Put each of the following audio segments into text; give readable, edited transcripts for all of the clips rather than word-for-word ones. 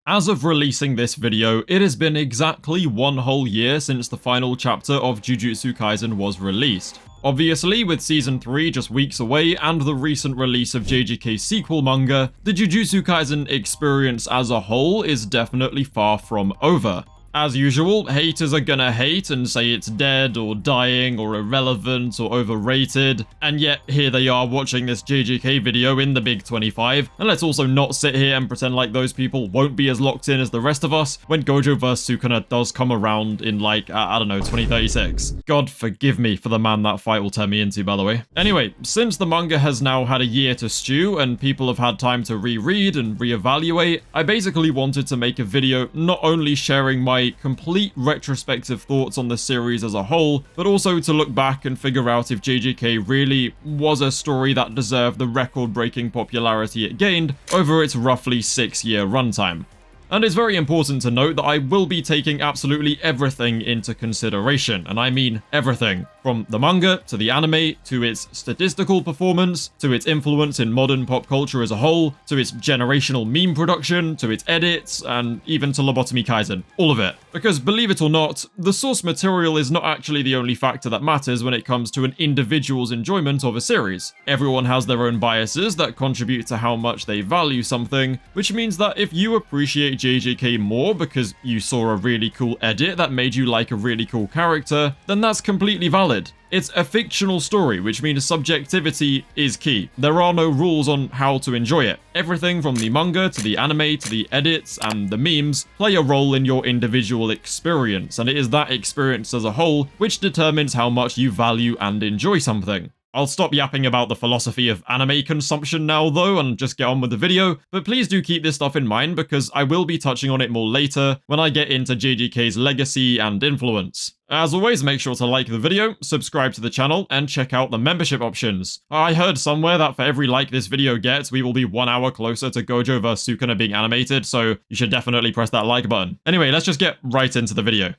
As of releasing this video, it has been exactly 1 whole year since the final chapter of Jujutsu Kaisen was released. Obviously, with Season 3 just weeks away and the recent release of JJK's sequel manga, the Jujutsu Kaisen experience as a whole is definitely far from over. As usual, haters are gonna hate and say it's dead or dying or irrelevant or overrated, and yet here they are watching this JJK video in the Big 25, and let's also not sit here and pretend like those people won't be as locked in as the rest of us when Gojo vs Sukuna does come around in like, I don't know, 2036. God forgive me for the man that fight will turn me into, by the way. Anyway, since the manga has now had a year to stew and people have had time to reread and reevaluate, I basically wanted to make a video not only sharing my complete retrospective thoughts on the series as a whole, but also to look back and figure out if JJK really was a story that deserved the record-breaking popularity it gained over its roughly 6-year runtime. And it's very important to note that I will be taking absolutely everything into consideration, and I mean everything, from the manga to the anime, to its statistical performance, to its influence in modern pop culture as a whole, to its generational meme production, to its edits, and even to Lobotomy Kaisen. All of it. Because believe it or not, the source material is not actually the only factor that matters when it comes to an individual's enjoyment of a series. Everyone has their own biases that contribute to how much they value something, which means that if you appreciate JJK more because you saw a really cool edit that made you like a really cool character, then that's completely valid. It's a fictional story, which means subjectivity is key. There are no rules on how to enjoy it. Everything from the manga to the anime to the edits and the memes play a role in your individual experience, and it is that experience as a whole which determines how much you value and enjoy something. I'll stop yapping about the philosophy of anime consumption now though and just get on with the video, but please do keep this stuff in mind because I will be touching on it more later when I get into JJK's legacy and influence. As always, make sure to like the video, subscribe to the channel, and check out the membership options. I heard somewhere that for every like this video gets, we will be 1 hour closer to Gojo vs Sukuna being animated, so you should definitely press that like button. Anyway, let's just get right into the video.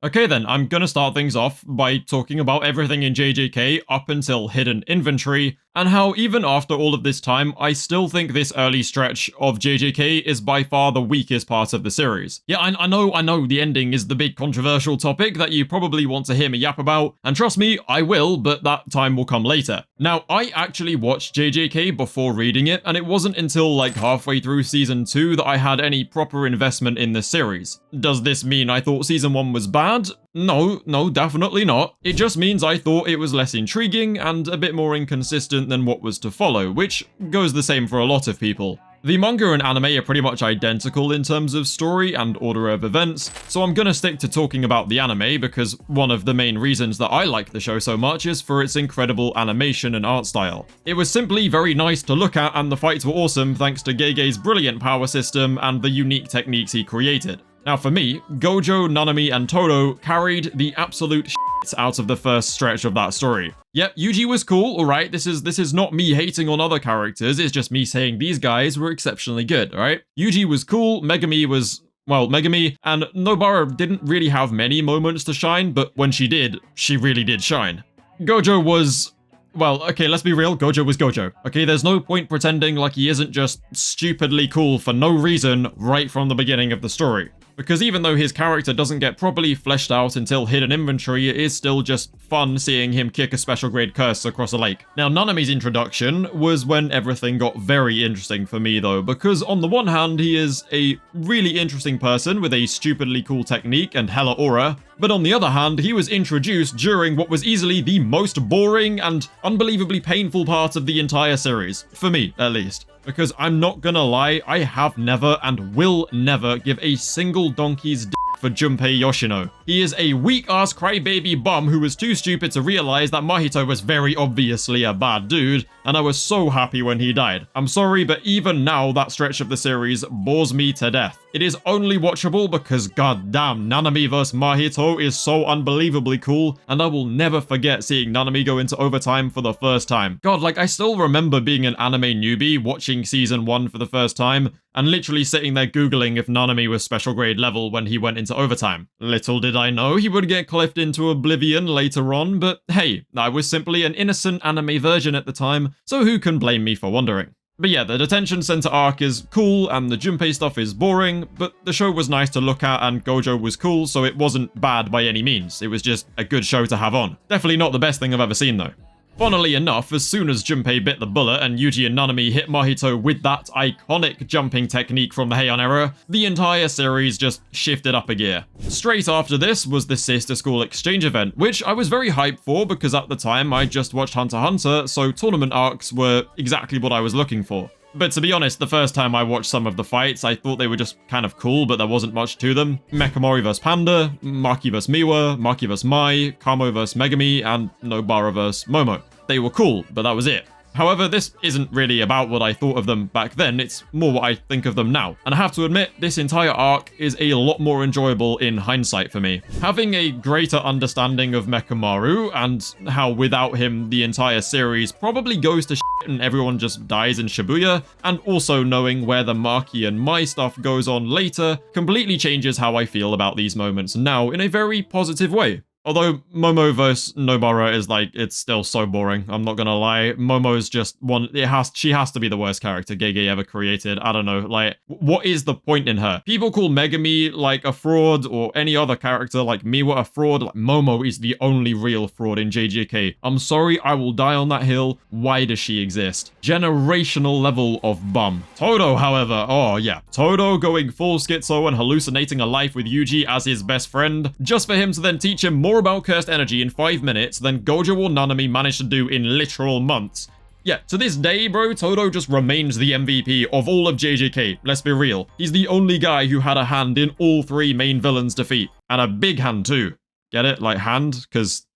Okay then, I'm gonna start things off by talking about everything in JJK up until Hidden Inventory, and how even after all of this time, I still think this early stretch of JJK is by far the weakest part of the series. Yeah, I know the ending is the big controversial topic that you probably want to hear me yap about, and trust me, I will, but that time will come later. Now, I actually watched JJK before reading it, and it wasn't until like halfway through Season 2 that I had any proper investment in the series. Does this mean I thought Season 1 was bad? No, definitely not. It just means I thought it was less intriguing and a bit more inconsistent than what was to follow, which goes the same for a lot of people. The manga and anime are pretty much identical in terms of story and order of events, so I'm gonna stick to talking about the anime because one of the main reasons that I like the show so much is for its incredible animation and art style. It was simply very nice to look at and the fights were awesome thanks to Gege's brilliant power system and the unique techniques he created. Now for me, Gojo, Nanami, and Todo carried the absolute shit out of the first stretch of that story. Yep, Yuji was cool, alright, this is not me hating on other characters, it's just me saying these guys were exceptionally good, alright? Yuji was cool, Megumi was, well, Megumi, and Nobara didn't really have many moments to shine, but when she did, she really did shine. Gojo was... well, okay, let's be real, Gojo was Gojo. Okay, there's no point pretending like he isn't just stupidly cool for no reason right from the beginning of the story. Because even though his character doesn't get properly fleshed out until Hidden Inventory, it is still just fun seeing him kick a special grade curse across a lake. Now, Nanami's introduction was when everything got very interesting for me though, because on the one hand, he is a really interesting person with a stupidly cool technique and hella aura, but on the other hand, he was introduced during what was easily the most boring and unbelievably painful part of the entire series, for me at least. Because I'm not gonna lie, I have never and will never give a single donkey's dick for Junpei Yoshino. He is a weak-ass crybaby bum who was too stupid to realize that Mahito was very obviously a bad dude, and I was so happy when he died. I'm sorry, but even now that stretch of the series bores me to death. It is only watchable because goddamn, Nanami vs Mahito is so unbelievably cool, and I will never forget seeing Nanami go into overtime for the first time. God, like I still remember being an anime newbie watching Season 1 for the first time, and literally sitting there googling if Nanami was special grade level when he went into overtime. Little did I know he would get clipped into oblivion later on, but hey, I was simply an innocent anime virgin at the time, so who can blame me for wondering? But yeah, the detention center arc is cool and the Junpei stuff is boring, but the show was nice to look at and Gojo was cool, so it wasn't bad by any means. It was just a good show to have on. Definitely not the best thing I've ever seen though. Funnily enough, as soon as Junpei bit the bullet and Yuji and Nanami hit Mahito with that iconic jumping technique from the Heian era, the entire series just shifted up a gear. Straight after this was the Sister School Exchange event, which I was very hyped for because at the time I just watched Hunter x Hunter, so tournament arcs were exactly what I was looking for. But to be honest, the first time I watched some of the fights, I thought they were just kind of cool, but there wasn't much to them. Mechamaru vs Panda, Maki vs Miwa, Maki vs Mai, Kamo vs Megami, and Nobara vs Momo. They were cool, but that was it. However, this isn't really about what I thought of them back then, it's more what I think of them now. And I have to admit, this entire arc is a lot more enjoyable in hindsight for me. Having a greater understanding of Mechamaru, and how without him the entire series probably goes to shit and everyone just dies in Shibuya, and also knowing where the Maki and Mai stuff goes on later, completely changes how I feel about these moments now in a very positive way. Although Momo vs Nobara is like, it's still so boring, I'm not gonna lie. Momo's just one, she has to be the worst character Gege ever created. I don't know, like, what is the point in her? People call Megami like a fraud, or any other character like Miwa a fraud. Like, Momo is the only real fraud in JJK. I'm sorry, I will die on that hill. Why does she exist? Generational level of bum. Todo, however, oh yeah, Todo going full schizo and hallucinating a life with Yuji as his best friend, just for him to then teach him more about cursed energy in 5 minutes than Gojo or Nanami managed to do in literal months. Yeah, to this day, bro, Todo just remains the MVP of all of JJK, let's be real. He's the only guy who had a hand in all 3 main villains' defeat, and a big hand too. Get it? Like hand? Cause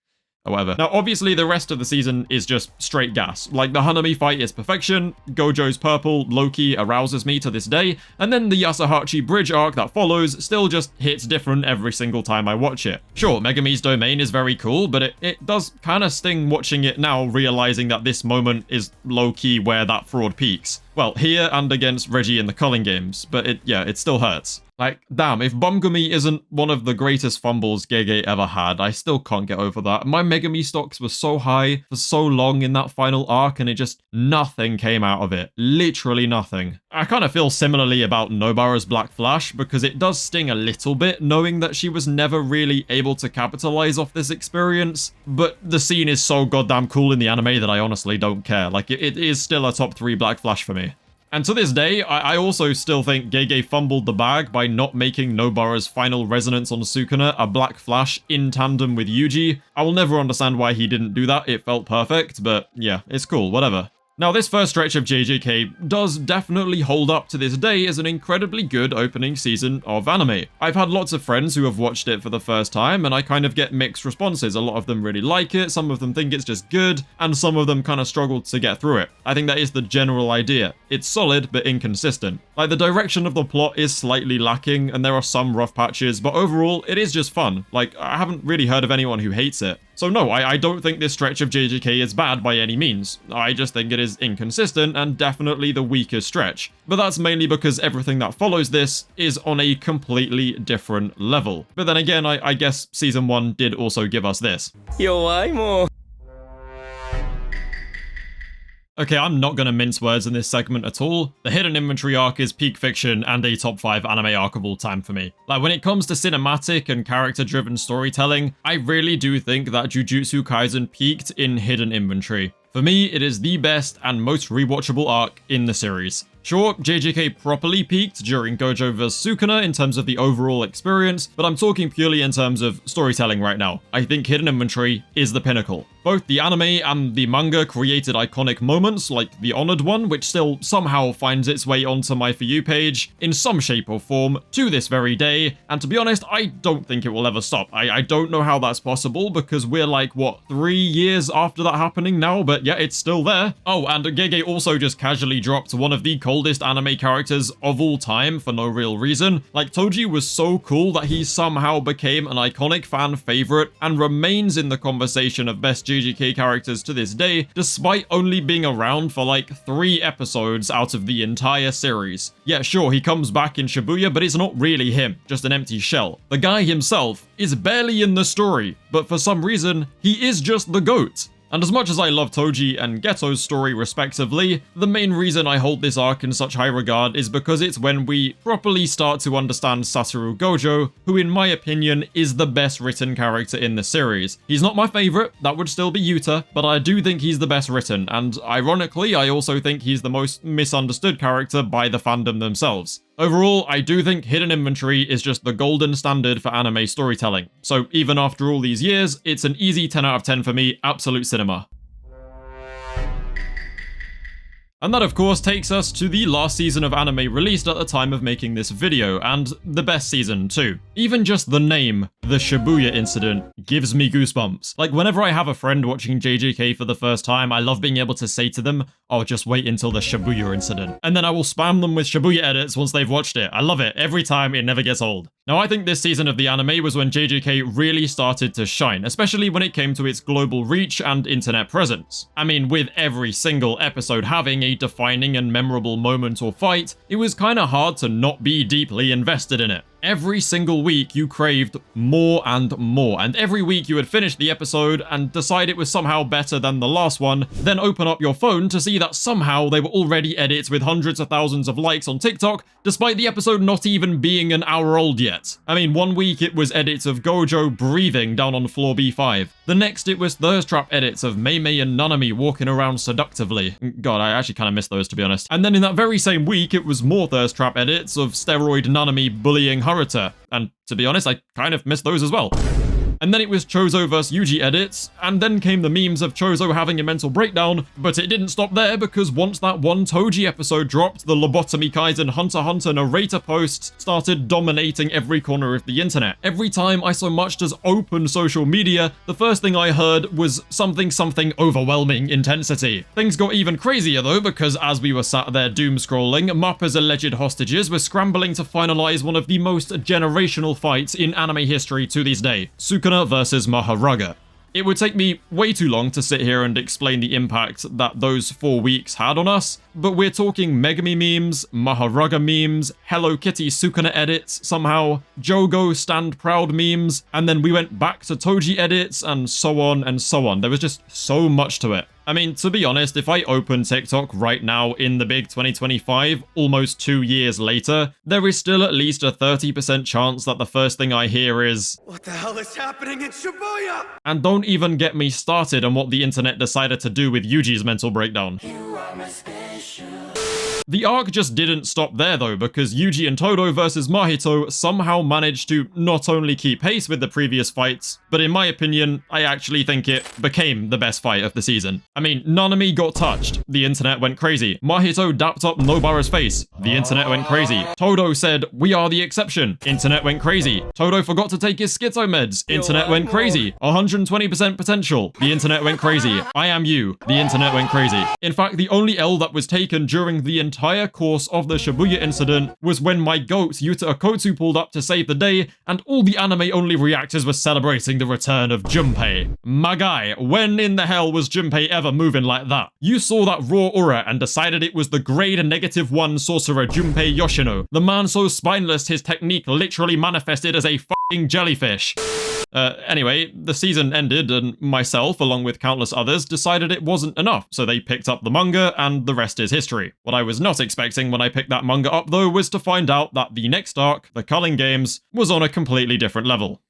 whatever. Now, obviously, the rest of the season is just straight gas. Like, the Hanami fight is perfection, Gojo's purple low-key arouses me to this day, and then the Yasahachi bridge arc that follows still just hits different every single time I watch it. Sure, Megami's domain is very cool, but it does kind of sting watching it now, realizing that this moment is low-key where that fraud peaks. Well, here and against Reggie in the Culling Games, but it still hurts. Like, damn, if Bumgumi isn't one of the greatest fumbles Gege ever had, I still can't get over that. My Megami stocks were so high for so long in that final arc, and nothing came out of it. Literally nothing. I kind of feel similarly about Nobara's Black Flash, because it does sting a little bit, knowing that she was never really able to capitalize off this experience, but the scene is so goddamn cool in the anime that I honestly don't care. Like, it is still a top 3 Black Flash for me. And to this day, I also still think Gege fumbled the bag by not making Nobara's final resonance on Sukuna a Black Flash in tandem with Yuji. I will never understand why he didn't do that, it felt perfect, but yeah, it's cool, whatever. Now, this first stretch of JJK does definitely hold up to this day as an incredibly good opening season of anime. I've had lots of friends who have watched it for the first time, and I kind of get mixed responses. A lot of them really like it, some of them think it's just good, and some of them kind of struggle to get through it. I think that is the general idea. It's solid, but inconsistent. Like, the direction of the plot is slightly lacking, and there are some rough patches, but overall, it is just fun. Like, I haven't really heard of anyone who hates it. So no, I don't think this stretch of JJK is bad by any means. I just think it is inconsistent and definitely the weakest stretch. But that's mainly because everything that follows this is on a completely different level. But then again, I guess Season 1 did also give us this. Okay, I'm not gonna mince words in this segment at all. The Hidden Inventory arc is peak fiction and a top 5 anime arc of all time for me. Like, when it comes to cinematic and character-driven storytelling, I really do think that Jujutsu Kaisen peaked in Hidden Inventory. For me, it is the best and most rewatchable arc in the series. Sure, JJK properly peaked during Gojo vs Sukuna in terms of the overall experience, but I'm talking purely in terms of storytelling right now. I think Hidden Inventory is the pinnacle. Both the anime and the manga created iconic moments, like the Honored one, which still somehow finds its way onto my For You page, in some shape or form, to this very day, and to be honest, I don't think it will ever stop. I don't know how that's possible, because we're like, what, 3 years after that happening now, but yeah, it's still there. Oh, and Gege also just casually dropped one of the coldest anime characters of all time for no real reason. Like, Toji was so cool that he somehow became an iconic fan favorite and remains in the conversation of best JJK characters to this day, despite only being around for like 3 episodes out of the entire series. Yeah, sure, he comes back in Shibuya, but it's not really him, just an empty shell. The guy himself is barely in the story, but for some reason, he is just the GOAT. And as much as I love Toji and Geto's story respectively, the main reason I hold this arc in such high regard is because it's when we properly start to understand Satoru Gojo, who in my opinion is the best written character in the series. He's not my favourite, that would still be Yuta, but I do think he's the best written, and ironically I also think he's the most misunderstood character by the fandom themselves. Overall, I do think hidden inventory is just the golden standard for anime storytelling, so even after all these years, it's an easy 10 out of 10 for me, absolute cinema. And that of course takes us to the last season of anime released at the time of making this video, and the best season too. Even just the name, the Shibuya Incident, gives me goosebumps. Like whenever I have a friend watching JJK for the first time, I love being able to say to them, oh, just wait until the Shibuya Incident. And then I will spam them with Shibuya edits once they've watched it. I love it. Every time, it never gets old. Now I think this season of the anime was when JJK really started to shine, especially when it came to its global reach and internet presence. I mean, with every single episode having a defining and memorable moment or fight, it was kinda hard to not be deeply invested in it. Every single week you craved more and more, and every week you would finish the episode and decide it was somehow better than the last one, then open up your phone to see that somehow they were already edits with hundreds of thousands of likes on TikTok, despite the episode not even being an hour old yet. I mean, one week it was edits of Gojo breathing down on floor B5. The next it was thirst trap edits of Mei Mei and Nanami walking around seductively. God, I actually kinda miss those to be honest. And then in that very same week it was more thirst trap edits of steroid Nanami bullying Haruta, and to be honest, I kind of miss those as well. And then it was Chozo vs Yuji edits, and then came the memes of Chozo having a mental breakdown, but it didn't stop there because once that one Toji episode dropped, the Lobotomy Kaisen Hunter x Hunter narrator posts started dominating every corner of the internet. Every time I so much as opened social media, the first thing I heard was something overwhelming intensity. Things got even crazier though, because as we were sat there doom scrolling, Mappa's alleged hostages were scrambling to finalize one of the most generational fights in anime history to this day. Sukuna versus Mahoraga. It would take me way too long to sit here and explain the impact that those 4 weeks had on us, but we're talking Megami memes, Mahoraga memes, Hello Kitty Sukuna edits somehow, Jogo Stand Proud memes, and then we went back to Toji edits, and so on and so on. There was just so much to it. I mean, to be honest, if I open TikTok right now in the big 2025, almost 2 years later, there is still at least a 30% chance that the first thing I hear is, "What the hell is happening in Shibuya?" And don't even get me started on what the internet decided to do with Yuji's mental breakdown. The arc just didn't stop there though, because Yuji and Todo versus Mahito somehow managed to not only keep pace with the previous fights, but in my opinion, I actually think it became the best fight of the season. I mean, Nanami got touched. The internet went crazy. Mahito dapped up Nobara's face. The internet went crazy. Todo said, "We are the exception." Internet went crazy. Todo forgot to take his schizo meds. Internet went crazy. 120% potential. The internet went crazy. I am you. The internet went crazy. In fact, the only L that was taken during the entire course of the Shibuya Incident was when my goat Yuta Okotsu pulled up to save the day, and all the anime-only reactors were celebrating the return of Junpei. My guy, when in the hell was Junpei ever moving like that? You saw that raw aura and decided it was the grade -1 sorcerer Junpei Yoshino, the man so spineless his technique literally manifested as a f***ing jellyfish. Anyway, the season ended and myself, along with countless others, decided it wasn't enough, so they picked up the manga and the rest is history. What I was not expecting when I picked that manga up though was to find out that the next arc, the Culling Games, was on a completely different level.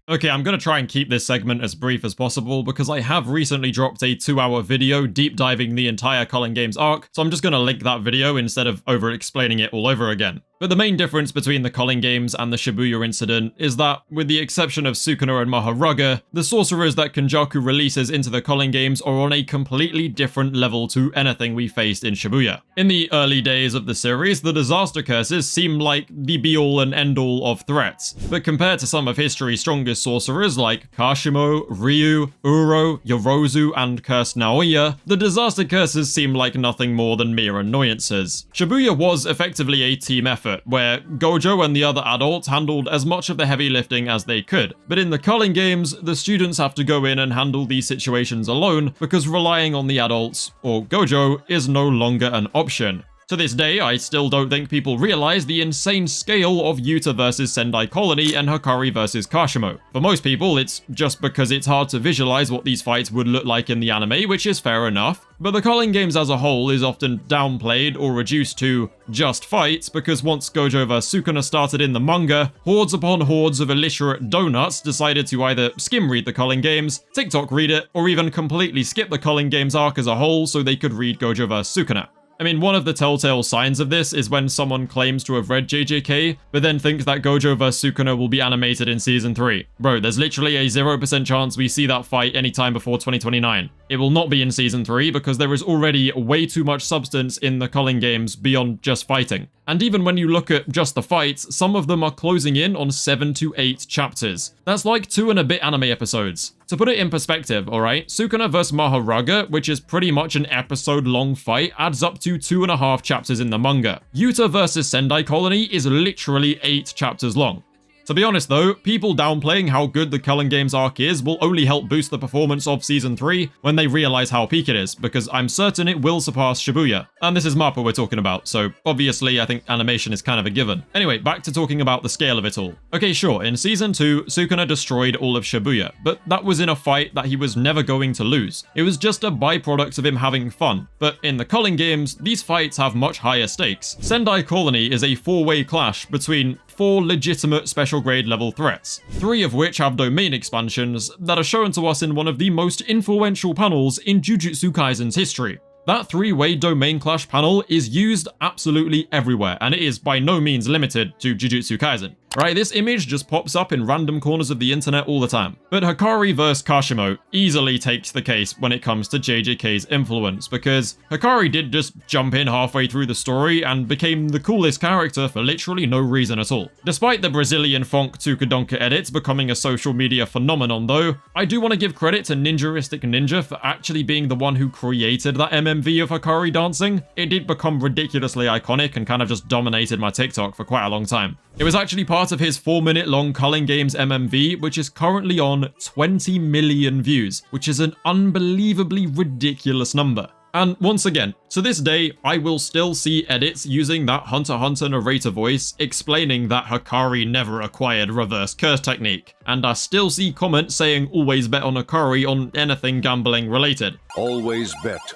Okay, I'm gonna try and keep this segment as brief as possible because I have recently dropped a 2-hour video deep diving the entire Culling Games arc, so I'm just gonna link that video instead of over-explaining it all over again. But the main difference between the Culling Games and the Shibuya Incident is that, with the exception of Sukuna and Mahoraga, the sorcerers that Kenjaku releases into the Culling Games are on a completely different level to anything we faced in Shibuya. In the early days of the series, the disaster curses seem like the be-all and end-all of threats, but compared to some of history's strongest sorcerers like Kashimo, Ryu, Uro, Yorozu, and Cursed Naoya, the disaster curses seem like nothing more than mere annoyances. Shibuya was effectively a team effort, where Gojo and the other adults handled as much of the heavy lifting as they could, but in the Culling Games, the students have to go in and handle these situations alone because relying on the adults, or Gojo, is no longer an option. To this day, I still don't think people realize the insane scale of Yuta versus Sendai Colony and Hikari versus Kashimo. For most people, it's just because it's hard to visualize what these fights would look like in the anime, which is fair enough, but the Culling Games as a whole is often downplayed or reduced to just fights because once Gojo vs Sukuna started in the manga, hordes upon hordes of illiterate donuts decided to either skim read the Culling Games, TikTok read it, or even completely skip the Culling Games arc as a whole so they could read Gojo vs Sukuna. I mean, one of the telltale signs of this is when someone claims to have read JJK, but then thinks that Gojo vs Sukuna will be animated in Season 3. Bro, there's literally a 0% chance we see that fight anytime before 2029. It will not be in Season 3 because there is already way too much substance in the Culling Games beyond just fighting. And even when you look at just the fights, some of them are closing in on 7 to 8 chapters. That's like 2 and a bit anime episodes. To put it in perspective, alright, Sukuna vs Maharaga, which is pretty much an episode-long fight, adds up to 2.5 chapters in the manga. Yuta vs Sendai Colony is literally 8 chapters long. To be honest though, people downplaying how good the Culling Games arc is will only help boost the performance of Season 3 when they realize how peak it is, because I'm certain it will surpass Shibuya. And this is MAPPA we're talking about, so obviously I think animation is kind of a given. Anyway, back to talking about the scale of it all. Okay, sure, in Season 2, Sukuna destroyed all of Shibuya, but that was in a fight that he was never going to lose. It was just a byproduct of him having fun. But in the Culling Games, these fights have much higher stakes. Sendai Colony is a 4-way clash between 4 legitimate special grade level threats, 3 of which have domain expansions that are shown to us in one of the most influential panels in Jujutsu Kaisen's history. That 3-way domain clash panel is used absolutely everywhere, and it is by no means limited to Jujutsu Kaisen. Right, this image just pops up in random corners of the internet all the time. But Hikari vs Kashimo easily takes the case when it comes to JJK's influence, because Hikari did just jump in halfway through the story and became the coolest character for literally no reason at all. Despite the Brazilian funk Tukadonka edits becoming a social media phenomenon though, I do want to give credit to Ninjaristic Ninja for actually being the one who created that MMV of Hikari dancing. It did become ridiculously iconic and kind of just dominated my TikTok for quite a long time. It was actually part of his 4-minute long Culling Games MMV, which is currently on 20 million views, which is an unbelievably ridiculous number. And once again, to this day, I will still see edits using that Hunter x Hunter narrator voice explaining that Hikari never acquired reverse curse technique, and I still see comments saying always bet on Hikari on anything gambling related. Always bet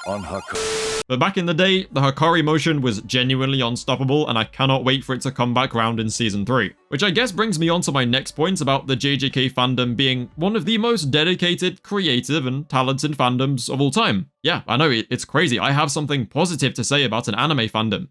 on Hikari. But back in the day, the Hikari motion was genuinely unstoppable, and I cannot wait for it to come back round in Season 3. Which I guess brings me on to my next point about the JJK fandom being one of the most dedicated, creative, and talented fandoms of all time. Yeah, I know, it's crazy. I have something positive to say about an anime fandom.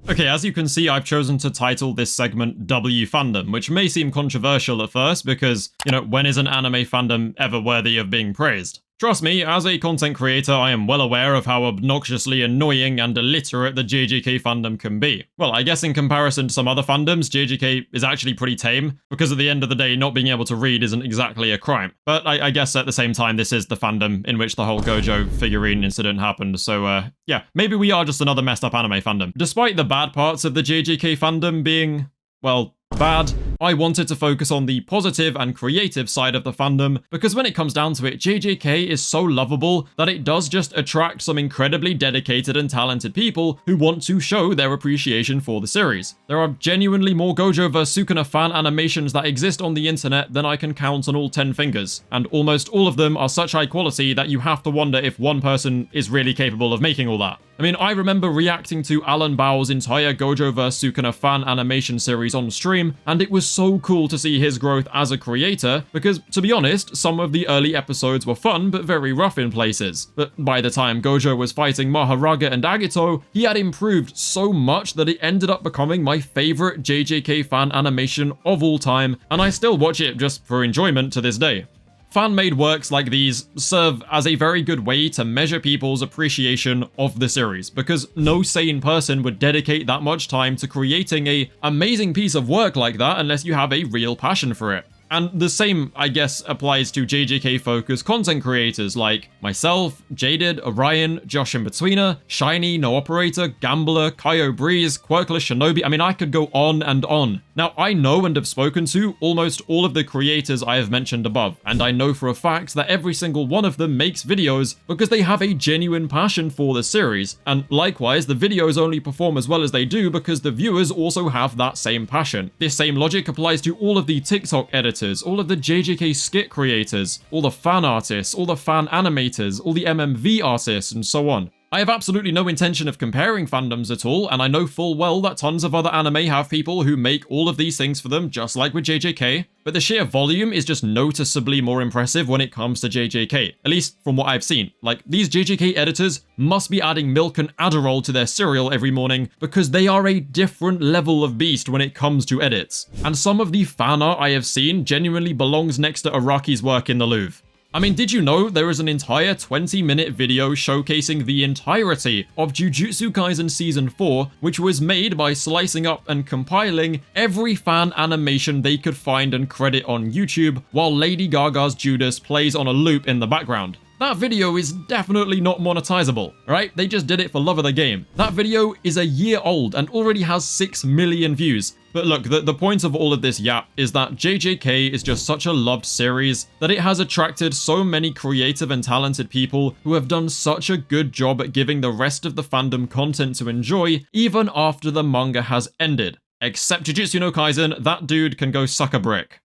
Okay, as you can see, I've chosen to title this segment W Fandom, which may seem controversial at first because, you know, when is an anime fandom ever worthy of being praised? Trust me, as a content creator, I am well aware of how obnoxiously annoying and illiterate the JJK fandom can be. Well, I guess in comparison to some other fandoms, JJK is actually pretty tame, because at the end of the day, not being able to read isn't exactly a crime. But I guess at the same time, this is the fandom in which the whole Gojo figurine incident happened, so yeah, maybe we are just another messed up anime fandom. Despite the bad parts of the JJK fandom being, well, bad, I wanted to focus on the positive and creative side of the fandom, because when it comes down to it, JJK is so lovable that it does just attract some incredibly dedicated and talented people who want to show their appreciation for the series. There are genuinely more Gojo vs Sukuna fan animations that exist on the internet than I can count on all 10 fingers, and almost all of them are such high quality that you have to wonder if one person is really capable of making all that. I mean, I remember reacting to Alan Bau's entire Gojo vs Sukuna fan animation series on stream, and it was so cool to see his growth as a creator, because, to be honest, some of the early episodes were fun but very rough in places. But by the time Gojo was fighting Maharaga and Agito, he had improved so much that it ended up becoming my favorite JJK fan animation of all time, and I still watch it just for enjoyment to this day. Fan-made works like these serve as a very good way to measure people's appreciation of the series, because no sane person would dedicate that much time to creating an amazing piece of work like that unless you have a real passion for it. And the same, I guess, applies to JJK-focused content creators like myself, Jaded, Orion, Josh Inbetweener, Shiny, No Operator, Gambler, Kaio Breeze, Quirkless Shinobi. I mean, I could go on and on. Now, I know and have spoken to almost all of the creators I have mentioned above, and I know for a fact that every single one of them makes videos because they have a genuine passion for the series, and likewise, the videos only perform as well as they do because the viewers also have that same passion. This same logic applies to all of the TikTok editors, all of the JJK skit creators, all the fan artists, all the fan animators, all the MMV artists, and so on. I have absolutely no intention of comparing fandoms at all, and I know full well that tons of other anime have people who make all of these things for them, just like with JJK, but the sheer volume is just noticeably more impressive when it comes to JJK, at least from what I've seen. Like, these JJK editors must be adding milk and Adderall to their cereal every morning because they are a different level of beast when it comes to edits. And some of the fan art I have seen genuinely belongs next to Araki's work in the Louvre. I mean, did you know there is an entire 20-minute video showcasing the entirety of Jujutsu Kaisen Season 4, which was made by slicing up and compiling every fan animation they could find and credit on YouTube, while Lady Gaga's Judas plays on a loop in the background? That video is definitely not monetizable, right? They just did it for love of the game. That video is a year old and already has 6 million views. But look, the point of all of this yap is that JJK is just such a loved series that it has attracted so many creative and talented people who have done such a good job at giving the rest of the fandom content to enjoy even after the manga has ended. Except Jujutsu no Kaisen, that dude can go suck a brick.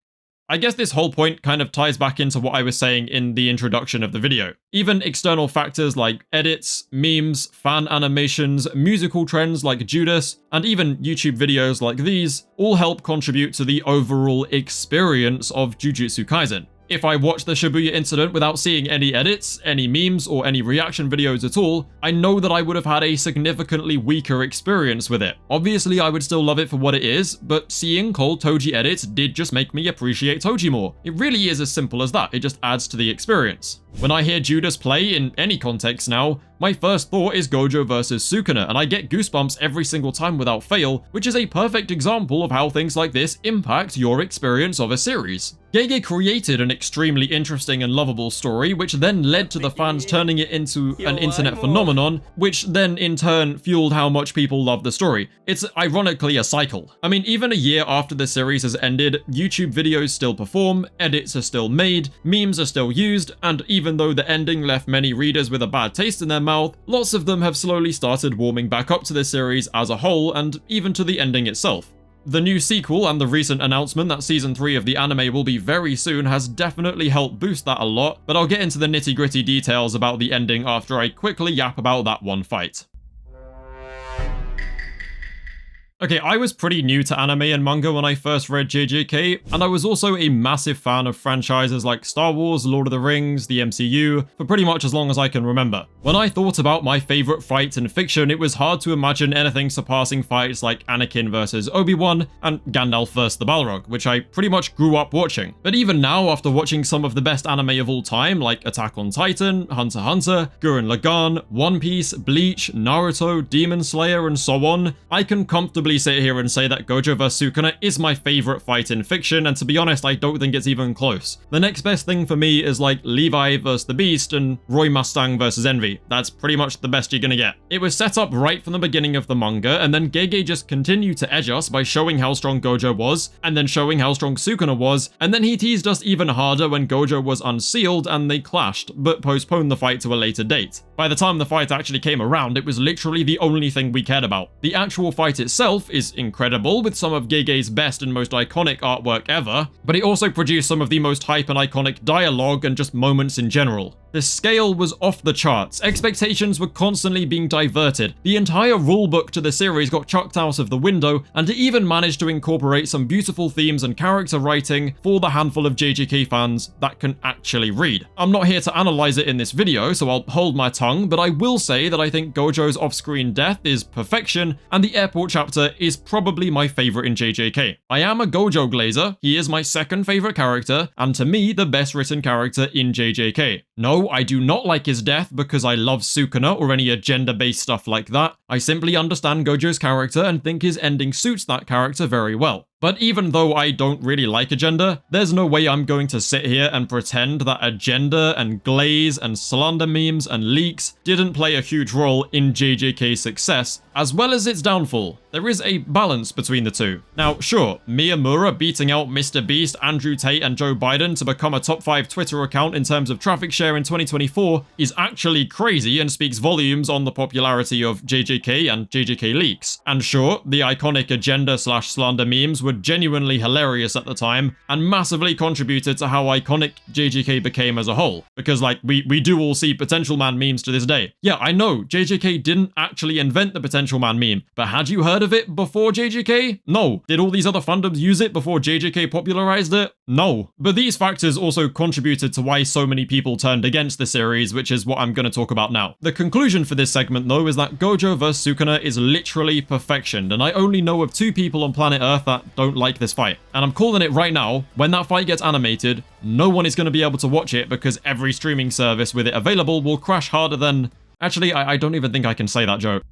I guess this whole point kind of ties back into what I was saying in the introduction of the video. Even external factors like edits, memes, fan animations, musical trends like Judas, and even YouTube videos like these all help contribute to the overall experience of Jujutsu Kaisen. If I watched the Shibuya Incident without seeing any edits, any memes, or any reaction videos at all, I know that I would have had a significantly weaker experience with it. Obviously, I would still love it for what it is, but seeing Cold Toji edits did just make me appreciate Toji more. It really is as simple as that, it just adds to the experience. When I hear Judas play in any context now, my first thought is Gojo versus Sukuna, and I get goosebumps every single time without fail, which is a perfect example of how things like this impact your experience of a series. Gege created an extremely interesting and lovable story, which then led to the fans turning it into an internet phenomenon, which then in turn fueled how much people love the story. It's ironically a cycle. I mean, even a year after the series has ended, YouTube videos still perform, edits are still made, memes are still used, and even though the ending left many readers with a bad taste in their mouth, lots of them have slowly started warming back up to the series as a whole, and even to the ending itself. The new sequel and the recent announcement that Season 3 of the anime will be very soon has definitely helped boost that a lot, but I'll get into the nitty-gritty details about the ending after I quickly yap about that one fight. Okay, I was pretty new to anime and manga when I first read JJK, and I was also a massive fan of franchises like Star Wars, Lord of the Rings, the MCU, for pretty much as long as I can remember. When I thought about my favourite fights in fiction, it was hard to imagine anything surpassing fights like Anakin vs Obi-Wan and Gandalf vs the Balrog, which I pretty much grew up watching. But even now, after watching some of the best anime of all time, like Attack on Titan, Hunter x Hunter, Gurren Lagann, One Piece, Bleach, Naruto, Demon Slayer, and so on, I can comfortably sit here and say that Gojo vs Sukuna is my favourite fight in fiction, and to be honest, I don't think it's even close. The next best thing for me is like Levi vs the Beast and Roy Mustang vs Envy. That's pretty much the best you're gonna get. It was set up right from the beginning of the manga, and then Gege just continued to edge us by showing how strong Gojo was, and then showing how strong Sukuna was, and then he teased us even harder when Gojo was unsealed and they clashed, but postponed the fight to a later date. By the time the fight actually came around, it was literally the only thing we cared about. The actual fight itself is incredible, with some of Gege's best and most iconic artwork ever, but it also produced some of the most hype and iconic dialogue and just moments in general. The scale was off the charts, expectations were constantly being diverted, the entire rulebook to the series got chucked out of the window, and it even managed to incorporate some beautiful themes and character writing for the handful of JJK fans that can actually read. I'm not here to analyze it in this video, so I'll hold my tongue, but I will say that I think Gojo's off-screen death is perfection, and the airport chapter is probably my favorite in JJK. I am a Gojo glazer, he is my second favorite character, and to me, the best written character in JJK. No, I do not like his death because I love Sukuna or any agenda-based stuff like that. I simply understand Gojo's character and think his ending suits that character very well. But even though I don't really like agenda, there's no way I'm going to sit here and pretend that agenda and glaze and slander memes and leaks didn't play a huge role in JJK's success, as well as its downfall. There is a balance between the two. Now, sure, Miyamura beating out Mr. Beast, Andrew Tate, and Joe Biden to become a top 5 Twitter account in terms of traffic share in 2024 is actually crazy and speaks volumes on the popularity of JJK and JJK leaks. And sure, the iconic agenda/slander memes were genuinely hilarious at the time and massively contributed to how iconic JJK became as a whole. Because, like, we do all see Potential Man memes to this day. Yeah, I know, JJK didn't actually invent the Potential Man meme, but had you heard of it before JJK? No. Did all these other fandoms use it before JJK popularized it? No. But these factors also contributed to why so many people turned against the series, which is what I'm going to talk about now. The conclusion for this segment, though, is that Gojo vs Sukuna is literally perfection, and I only know of 2 people on planet Earth that don't like this fight. And I'm calling it right now, when that fight gets animated, no one is going to be able to watch it because every streaming service with it available will crash harder than... Actually, I don't even think I can say that joke.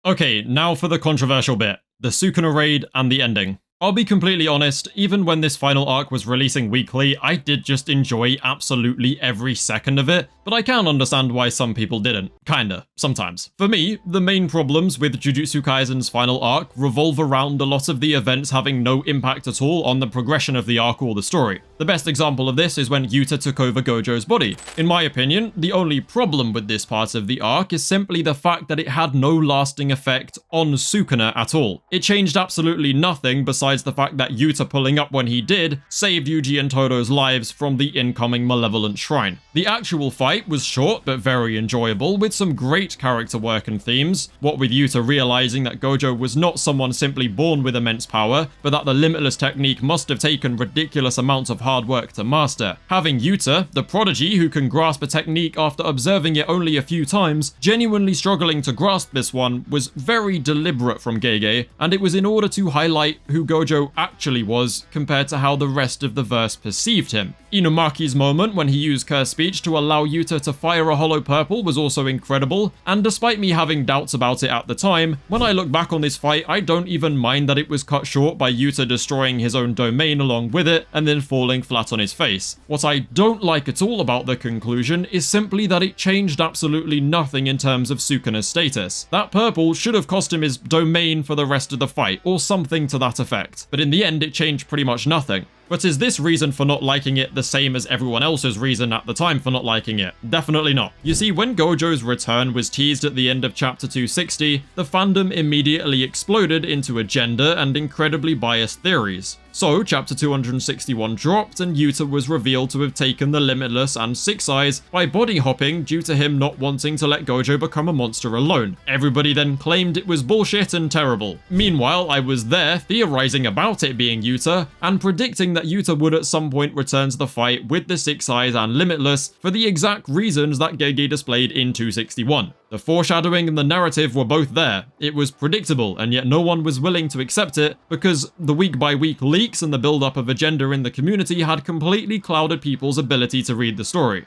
Okay, now for the controversial bit. The Sukuna raid and the ending. I'll be completely honest, even when this final arc was releasing weekly, I did just enjoy absolutely every second of it, but I can understand why some people didn't. Kinda. Sometimes. For me, the main problems with Jujutsu Kaisen's final arc revolve around a lot of the events having no impact at all on the progression of the arc or the story. The best example of this is when Yuta took over Gojo's body. In my opinion, the only problem with this part of the arc is simply the fact that it had no lasting effect on Sukuna at all. It changed absolutely nothing besides the fact that Yuta pulling up when he did saved Yuji and Todo's lives from the incoming malevolent shrine. The actual fight was short but very enjoyable, with some great character work and themes, what with Yuta realizing that Gojo was not someone simply born with immense power, but that the limitless technique must have taken ridiculous amounts of hard work to master. Having Yuta, the prodigy who can grasp a technique after observing it only a few times, genuinely struggling to grasp this one was very deliberate from Gege, and it was in order to highlight who Gojo actually was compared to how the rest of the verse perceived him. Inumaki's moment when he used Curse Speech to allow Yuta to fire a hollow purple was also incredible, and despite me having doubts about it at the time, when I look back on this fight, I don't even mind that it was cut short by Yuta destroying his own domain along with it and then falling flat on his face. What I don't like at all about the conclusion is simply that it changed absolutely nothing in terms of Sukuna's status. That purple should have cost him his domain for the rest of the fight, or something to that effect, but in the end it changed pretty much nothing. But is this reason for not liking it the same as everyone else's reason at the time for not liking it? Definitely not. You see, when Gojo's return was teased at the end of chapter 260, the fandom immediately exploded into agenda and incredibly biased theories. So, chapter 261 dropped and Yuta was revealed to have taken the Limitless and Six Eyes by body hopping due to him not wanting to let Gojo become a monster alone. Everybody then claimed it was bullshit and terrible. Meanwhile, I was there theorizing about it being Yuta and predicting that Yuta would at some point return to the fight with the Six Eyes and Limitless for the exact reasons that Gege displayed in 261. The foreshadowing and the narrative were both there. It was predictable, and yet no one was willing to accept it because the week-by-week leaks and the build-up of agenda in the community had completely clouded people's ability to read the story.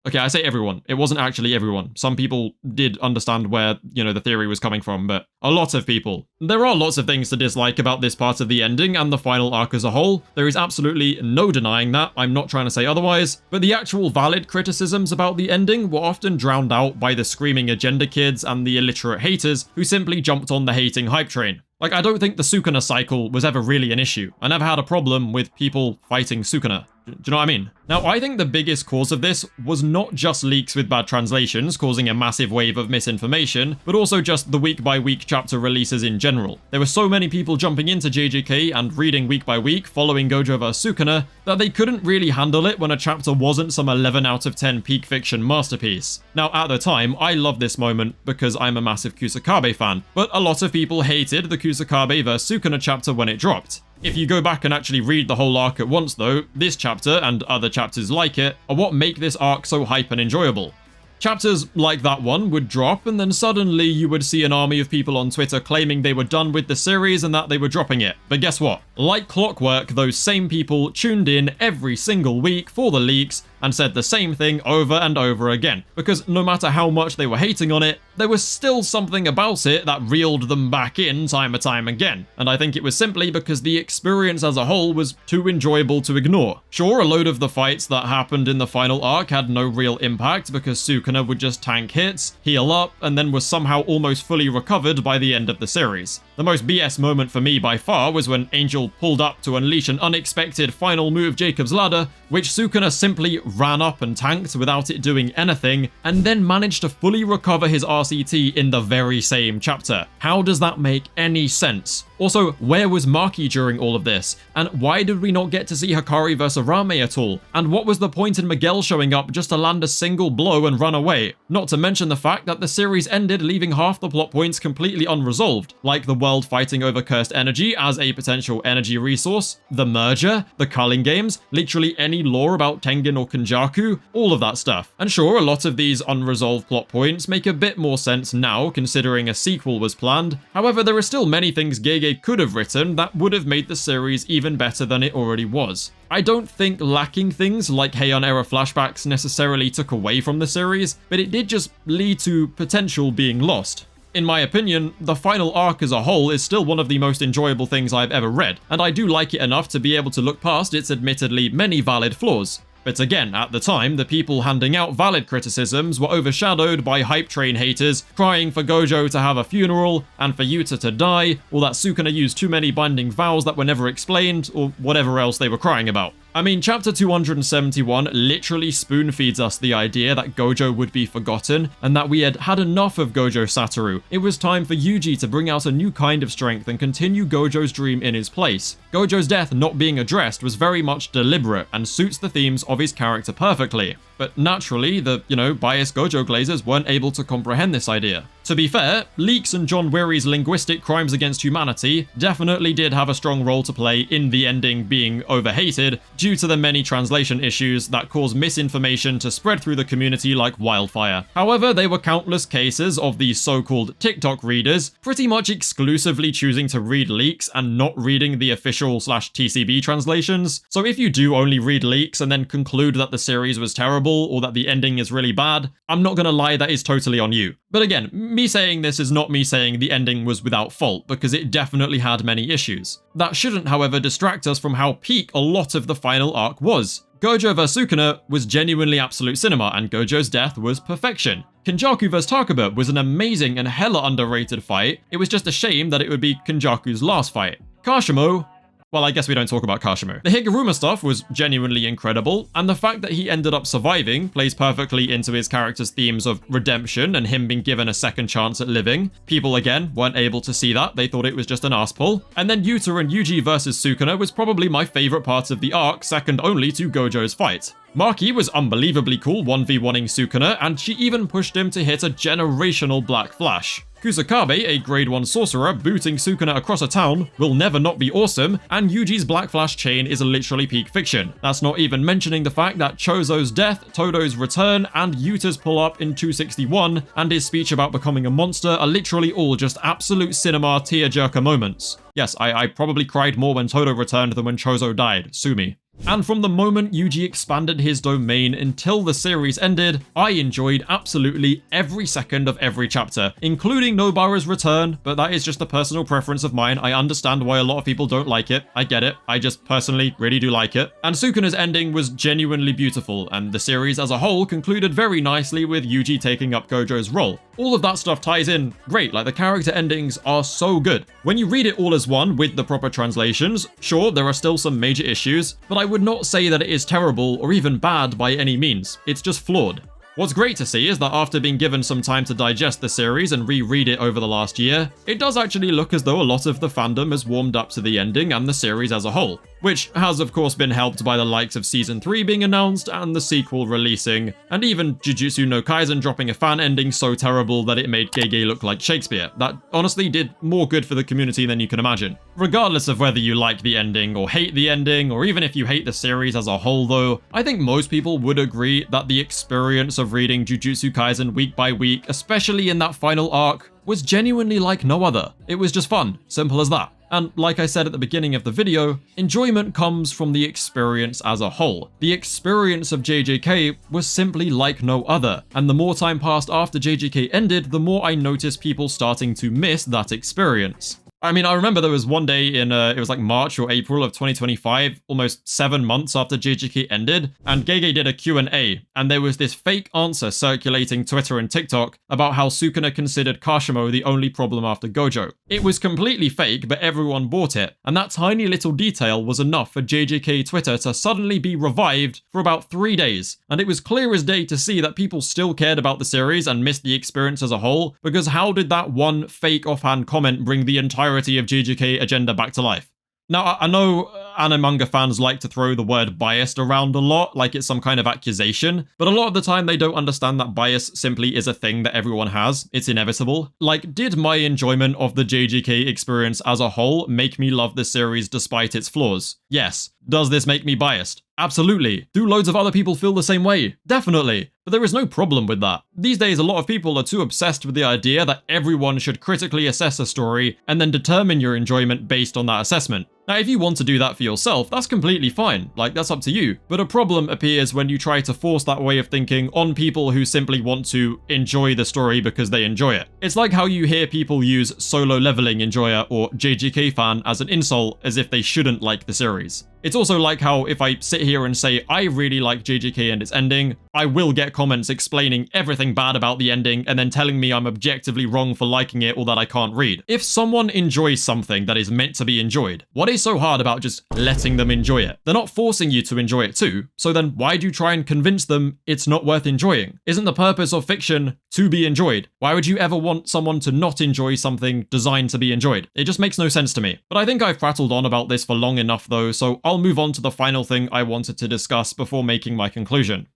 Okay, I say everyone. It wasn't actually everyone. Some people did understand where, the theory was coming from, but a lot of people. There are lots of things to dislike about this part of the ending and the final arc as a whole. There is absolutely no denying that. I'm not trying to say otherwise, but the actual valid criticisms about the ending were often drowned out by the screaming agenda kids and the illiterate haters who simply jumped on the hating hype train. Like, I don't think the Sukuna cycle was ever really an issue. I never had a problem with people fighting Sukuna. Do you know what I mean? Now, I think the biggest cause of this was not just leaks with bad translations causing a massive wave of misinformation, but also just the week-by-week chapter releases in general. There were so many people jumping into JJK and reading week by week following Gojo vs Sukuna that they couldn't really handle it when a chapter wasn't some 11 out of 10 peak fiction masterpiece. Now, at the time, I loved this moment because I'm a massive Kusakabe fan, but a lot of people hated the Kusakabe vs Sukuna chapter when it dropped. If you go back and actually read the whole arc at once though, this chapter, and other chapters like it, are what make this arc so hype and enjoyable. Chapters like that one would drop, and then suddenly you would see an army of people on Twitter claiming they were done with the series and that they were dropping it. But guess what? Like clockwork, those same people tuned in every single week for the leaks and said the same thing over and over again, because no matter how much they were hating on it, there was still something about it that reeled them back in time and time again, and I think it was simply because the experience as a whole was too enjoyable to ignore. Sure, a load of the fights that happened in the final arc had no real impact because Sukuna Sukuna would just tank hits, heal up, and then was somehow almost fully recovered by the end of the series. The most BS moment for me by far was when Angel pulled up to unleash an unexpected final move Jacob's Ladder, which Sukuna simply ran up and tanked without it doing anything, and then managed to fully recover his RCT in the very same chapter. How does that make any sense? Also, where was Maki during all of this? And why did we not get to see Hikari vs Rame at all? And what was the point in Miguel showing up just to land a single blow and run away? Not to mention the fact that the series ended leaving half the plot points completely unresolved, like the world fighting over cursed energy as a potential energy resource, the merger, the culling games, literally any lore about Tengen or Kenjaku, all of that stuff. And sure, a lot of these unresolved plot points make a bit more sense now considering a sequel was planned. However, there are still many things Gege could have written that would have made the series even better than it already was. I don't think lacking things like Heian era flashbacks necessarily took away from the series, but it did just lead to potential being lost. In my opinion, the final arc as a whole is still one of the most enjoyable things I've ever read, and I do like it enough to be able to look past its admittedly many valid flaws. But again, at the time, the people handing out valid criticisms were overshadowed by hype train haters crying for Gojo to have a funeral and for Yuta to die, or that Sukuna used too many binding vows that were never explained, or whatever else they were crying about. I mean, chapter 271 literally spoon-feeds us the idea that Gojo would be forgotten, and that we had had enough of Gojo Satoru. It was time for Yuji to bring out a new kind of strength and continue Gojo's dream in his place. Gojo's death not being addressed was very much deliberate and suits the themes of his character perfectly. But naturally, the, biased Gojo glazers weren't able to comprehend this idea. To be fair, Leeks and John Weary's linguistic crimes against humanity definitely did have a strong role to play in the ending being overhated due to the many translation issues that caused misinformation to spread through the community like wildfire. However, there were countless cases of these so-called TikTok readers pretty much exclusively choosing to read leaks and not reading the official/TCB translations. So if you do only read leaks and then conclude that the series was terrible or that the ending is really bad, I'm not gonna lie, that is totally on you. But again, me saying this is not me saying the ending was without fault, because it definitely had many issues. That shouldn't, however, distract us from how peak a lot of the final arc was. Gojo vs Sukuna was genuinely absolute cinema, and Gojo's death was perfection. Kenjaku vs Takaba was an amazing and hella underrated fight. It was just a shame that it would be Kenjaku's last fight. Kashimo, well, I guess we don't talk about Kashimo. The Higuruma stuff was genuinely incredible, and the fact that he ended up surviving plays perfectly into his character's themes of redemption and him being given a second chance at living. People, again, weren't able to see that. They thought it was just an arse pull. And then Yuta and Yuji versus Sukuna was probably my favorite part of the arc, second only to Gojo's fight. Maki was unbelievably cool 1v1ing Sukuna, and she even pushed him to hit a generational Black Flash. Kusakabe, a grade 1 sorcerer, booting Sukuna across a town will never not be awesome, and Yuji's Black Flash chain is literally peak fiction. That's not even mentioning the fact that Chozo's death, Todo's return, and Yuta's pull-up in 261, and his speech about becoming a monster are literally all just absolute cinema tearjerker moments. Yes, I probably cried more when Todo returned than when Chozo died, sue me. And from the moment Yuji expanded his domain until the series ended, I enjoyed absolutely every second of every chapter, including Nobara's return, but that is just a personal preference of mine. I understand why a lot of people don't like it. I get it. I just personally really do like it. And Sukuna's ending was genuinely beautiful, and the series as a whole concluded very nicely with Yuji taking up Gojo's role. All of that stuff ties in great, like the character endings are so good. When you read it all as one with the proper translations, sure, there are still some major issues, but I would not say that it is terrible or even bad by any means. It's just flawed. What's great to see is that after being given some time to digest the series and reread it over the last year, it does actually look as though a lot of the fandom has warmed up to the ending and the series as a whole, which has of course been helped by the likes of Season 3 being announced and the sequel releasing, and even Jujutsu no Kaisen dropping a fan ending so terrible that it made Gege look like Shakespeare. That honestly did more good for the community than you can imagine. Regardless of whether you like the ending or hate the ending, or even if you hate the series as a whole though, I think most people would agree that the experience of reading Jujutsu Kaisen week by week, especially in that final arc, was genuinely like no other. It was just fun, simple as that. And like I said at the beginning of the video, enjoyment comes from the experience as a whole. The experience of JJK was simply like no other, and the more time passed after JJK ended, the more I noticed people starting to miss that experience. I mean, I remember there was one day in, it was like March or April of 2025, almost 7 months after JJK ended, and Gege did a Q&A, and there was this fake answer circulating Twitter and TikTok about how Sukuna considered Kashimo the only problem after Gojo. It was completely fake, but everyone bought it, and that tiny little detail was enough for JJK Twitter to suddenly be revived for about 3 days, and it was clear as day to see that people still cared about the series and missed the experience as a whole, because how did that one fake offhand comment bring the entirety of JJK agenda back to life? Now, I know anime manga fans like to throw the word biased around a lot, like it's some kind of accusation, but a lot of the time they don't understand that bias simply is a thing that everyone has. It's inevitable. Like, did my enjoyment of the JJK experience as a whole make me love the series despite its flaws? Yes. Does this make me biased? Absolutely. Do loads of other people feel the same way? Definitely. But there is no problem with that. These days, a lot of people are too obsessed with the idea that everyone should critically assess a story and then determine your enjoyment based on that assessment. Now, if you want to do that for yourself, that's completely fine. Like, that's up to you. But a problem appears when you try to force that way of thinking on people who simply want to enjoy the story because they enjoy it. It's like how you hear people use solo leveling enjoyer or JJK fan as an insult as if they shouldn't like the series. It's also like how if I sit here and say I really like JJK and its ending, I will get comments explaining everything bad about the ending and then telling me I'm objectively wrong for liking it or that I can't read. If someone enjoys something that is meant to be enjoyed, what is so hard about just letting them enjoy it? They're not forcing you to enjoy it too, so then why do you try and convince them it's not worth enjoying? Isn't the purpose of fiction to be enjoyed? Why would you ever want someone to not enjoy something designed to be enjoyed? It just makes no sense to me. But I think I've prattled on about this for long enough though, so I'll move on to the final thing I wanted to discuss before making my conclusion.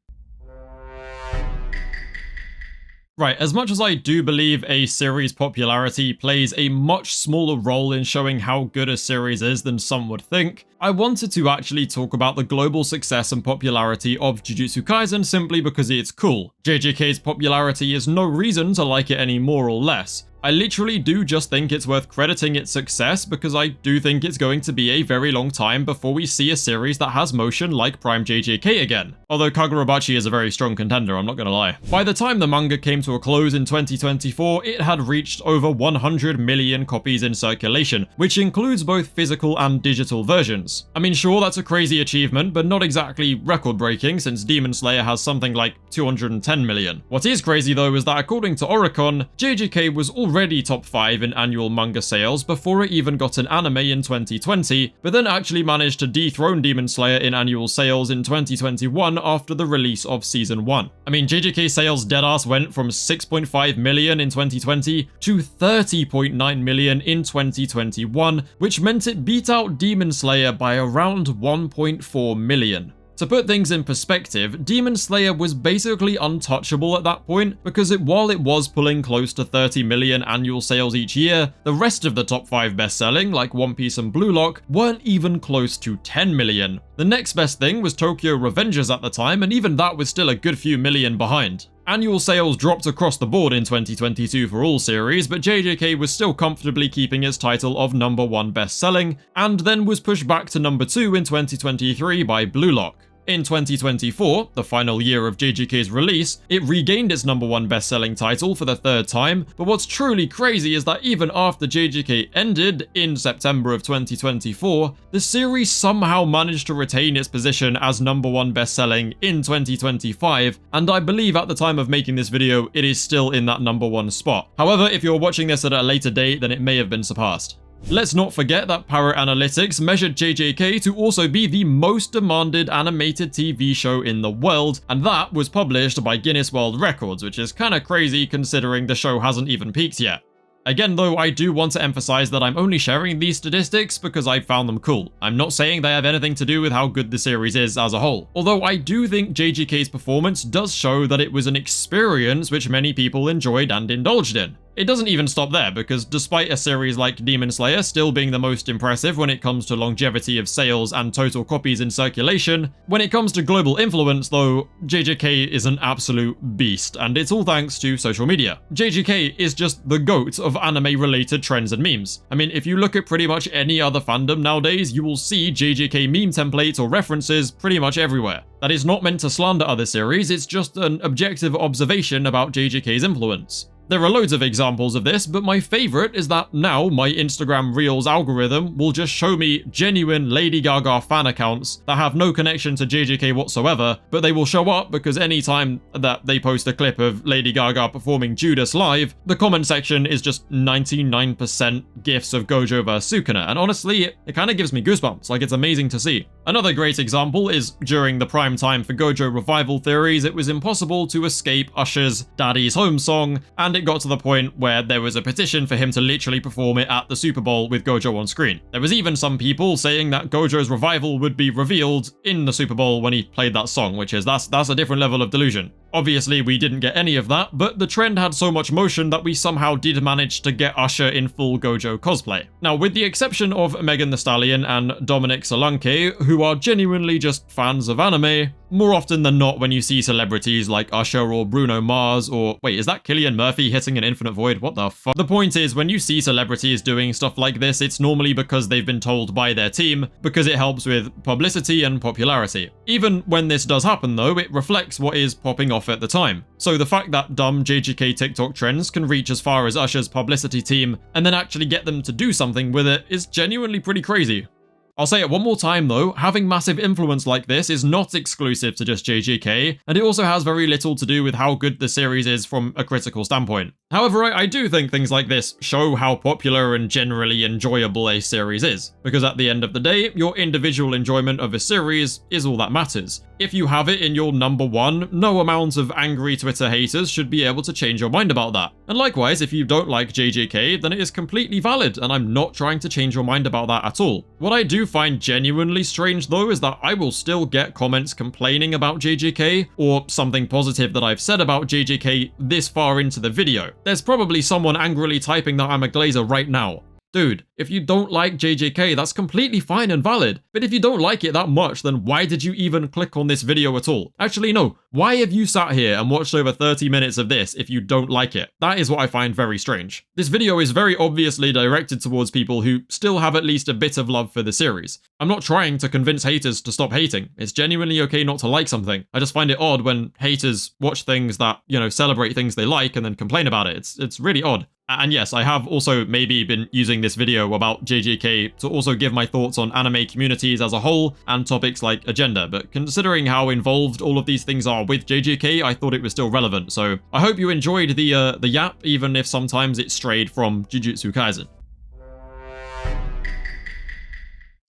Right, as much as I do believe a series' popularity plays a much smaller role in showing how good a series is than some would think, I wanted to actually talk about the global success and popularity of Jujutsu Kaisen simply because it's cool. JJK's popularity is no reason to like it any more or less. I literally do just think it's worth crediting its success because I do think it's going to be a very long time before we see a series that has motion like Prime JJK again. Although Kagurabachi is a very strong contender, I'm not gonna lie. By the time the manga came to a close in 2024, it had reached over 100 million copies in circulation, which includes both physical and digital versions. I mean, sure, that's a crazy achievement, but not exactly record-breaking since Demon Slayer has something like 210 million. What is crazy though is that according to Oricon, JJK was already top 5 in annual manga sales before it even got an anime in 2020, but then actually managed to dethrone Demon Slayer in annual sales in 2021 after the release of Season 1. I mean, JJK sales deadass went from 6.5 million in 2020 to 30.9 million in 2021, which meant it beat out Demon Slayer by around 1.4 million. To put things in perspective, Demon Slayer was basically untouchable at that point because while it was pulling close to 30 million annual sales each year, the rest of the top 5 best-selling, like One Piece and Blue Lock, weren't even close to 10 million. The next best thing was Tokyo Revengers at the time, and even that was still a good few million behind. Annual sales dropped across the board in 2022 for all series, but JJK was still comfortably keeping its title of #1 best-selling, and then was pushed back to #2 in 2023 by Blue Lock. In 2024, the final year of JJK's release, it regained its #1 best-selling title for the 3rd time, but what's truly crazy is that even after JJK ended in September of 2024, the series somehow managed to retain its position as #1 best-selling in 2025, and I believe at the time of making this video, it is still in that #1 spot. However, if you're watching this at a later date, then it may have been surpassed. Let's not forget that Parrot Analytics measured JJK to also be the most demanded animated TV show in the world, and that was published by Guinness World Records, which is kinda crazy considering the show hasn't even peaked yet. Again though, I do want to emphasize that I'm only sharing these statistics because I found them cool. I'm not saying they have anything to do with how good the series is as a whole. Although I do think JJK's performance does show that it was an experience which many people enjoyed and indulged in. It doesn't even stop there, because despite a series like Demon Slayer still being the most impressive when it comes to longevity of sales and total copies in circulation, when it comes to global influence though, JJK is an absolute beast, and it's all thanks to social media. JJK is just the GOAT of anime-related trends and memes. I mean, if you look at pretty much any other fandom nowadays, you will see JJK meme templates or references pretty much everywhere. That is not meant to slander other series, it's just an objective observation about JJK's influence. There are loads of examples of this, but my favorite is that now my Instagram Reels algorithm will just show me genuine Lady Gaga fan accounts that have no connection to JJK whatsoever, but they will show up because anytime that they post a clip of Lady Gaga performing Judas live, the comment section is just 99% gifs of Gojo vs Sukuna, and honestly, it kind of gives me goosebumps, like it's amazing to see. Another great example is during the prime time for Gojo revival theories, it was impossible to escape Usher's Daddy's Home song, and it got to the point where there was a petition for him to literally perform it at the Super Bowl with Gojo on screen. There was even some people saying that Gojo's revival would be revealed in the Super Bowl when he played that song, which is that's a different level of delusion. Obviously, we didn't get any of that, but the trend had so much motion that we somehow did manage to get Usher in full Gojo cosplay. Now, with the exception of Megan Thee Stallion and Dominic Solanke, who are genuinely just fans of anime, more often than not when you see celebrities like Usher or Bruno Mars or... Wait, is that Cillian Murphy hitting an infinite void? What the fuck? The point is, when you see celebrities doing stuff like this, it's normally because they've been told by their team, because it helps with publicity and popularity. Even when this does happen though, it reflects what is popping off at the time. So the fact that dumb JJK TikTok trends can reach as far as Usher's publicity team and then actually get them to do something with it is genuinely pretty crazy. I'll say it one more time though, having massive influence like this is not exclusive to just JJK, and it also has very little to do with how good the series is from a critical standpoint. However, I do think things like this show how popular and generally enjoyable a series is, because at the end of the day, your individual enjoyment of a series is all that matters. If you have it in your number one, no amount of angry Twitter haters should be able to change your mind about that. And likewise, if you don't like JJK, then it is completely valid, and I'm not trying to change your mind about that at all. What I do find genuinely strange though is that I will still get comments complaining about JJK, or something positive that I've said about JJK this far into the video. There's probably someone angrily typing that I'm a glazer right now. Dude, if you don't like JJK, that's completely fine and valid. But if you don't like it that much, then why did you even click on this video at all? Actually, no. Why have you sat here and watched over 30 minutes of this if you don't like it? That is what I find very strange. This video is very obviously directed towards people who still have at least a bit of love for the series. I'm not trying to convince haters to stop hating. It's genuinely okay not to like something. I just find it odd when haters watch things that, celebrate things they like and then complain about it. It's really odd. And yes, I have also maybe been using this video about JJK to also give my thoughts on anime communities as a whole and topics like agenda, but considering how involved all of these things are with JJK, I thought it was still relevant. So I hope you enjoyed the yap, even if sometimes it strayed from Jujutsu Kaisen.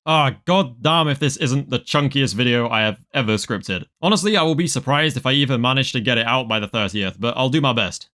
God damn if this isn't the chunkiest video I have ever scripted. Honestly, I will be surprised if I even manage to get it out by the 30th, but I'll do my best.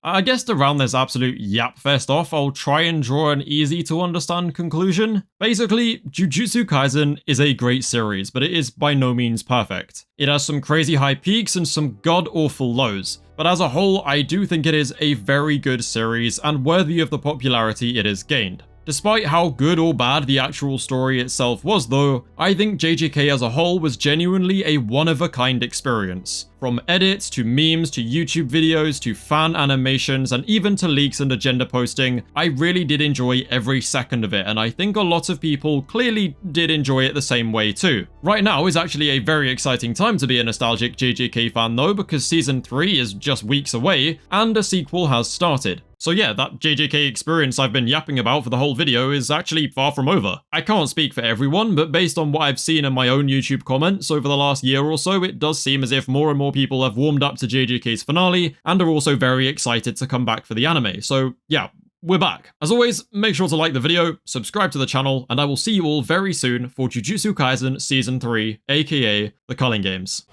I guess to round this absolute yap fest off, I'll try and draw an easy to understand conclusion. Basically, Jujutsu Kaisen is a great series, but it is by no means perfect. It has some crazy high peaks and some god-awful lows, but as a whole, I do think it is a very good series and worthy of the popularity it has gained. Despite how good or bad the actual story itself was though, I think JJK as a whole was genuinely a one-of-a-kind experience. From edits, to memes, to YouTube videos, to fan animations, and even to leaks and agenda posting, I really did enjoy every second of it, and I think a lot of people clearly did enjoy it the same way too. Right now is actually a very exciting time to be a nostalgic JJK fan though, because Season 3 is just weeks away, and a sequel has started. So yeah, that JJK experience I've been yapping about for the whole video is actually far from over. I can't speak for everyone, but based on what I've seen in my own YouTube comments over the last year or so, it does seem as if more and more people have warmed up to JJK's finale, and are also very excited to come back for the anime. So yeah, we're back. As always, make sure to like the video, subscribe to the channel, and I will see you all very soon for Jujutsu Kaisen Season 3, aka the Culling Games.